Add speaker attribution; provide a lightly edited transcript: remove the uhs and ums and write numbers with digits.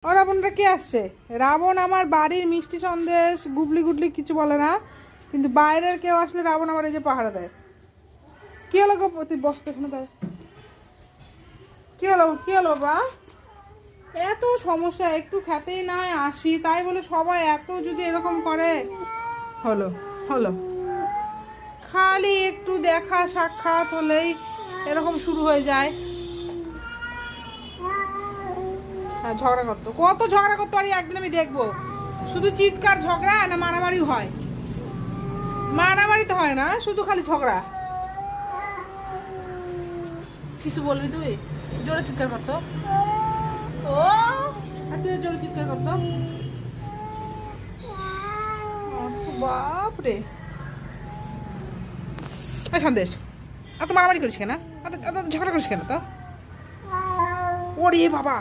Speaker 1: ও রাবণরা কে আসছে? রাবণ আমার বাড়ির মিষ্টি সন্দেশ গুবলি গুবলি কিছু বলে না, কিন্তু বাইরের কেউ আসলে রাবণ আমার এই যে পাহারা দেয়। কি হলো গো? তুই বসতে এখানে দাঁড়া। কি হলো কি হলো বা? এত সমস্যা, একটু খেতেই না হয় আসি, তাই বলে সবাই এত যদি এরকম করে। হলো হলো খালি একটু দেখা সাক্ষাৎ হলেই এরকম শুরু হয়ে যায়। হ্যাঁ, ঝগড়া করতো, কত ঝগড়া করতে পারি একদিন আমি দেখবো। শুধু চিৎকার ঝগড়া না মারামারি হয়? মারামারি তো হয় না, শুধু খালি ঝগড়া। কিছু বলবি তুই? জোরে চিৎকার করতো ও, আর তুই জোরে চিৎকার করতো। বাপরে, এই সন্দেশ এত মারামারি করিস কেন? এত ঝগড়া করিস কেন তো? ওরে বাবা।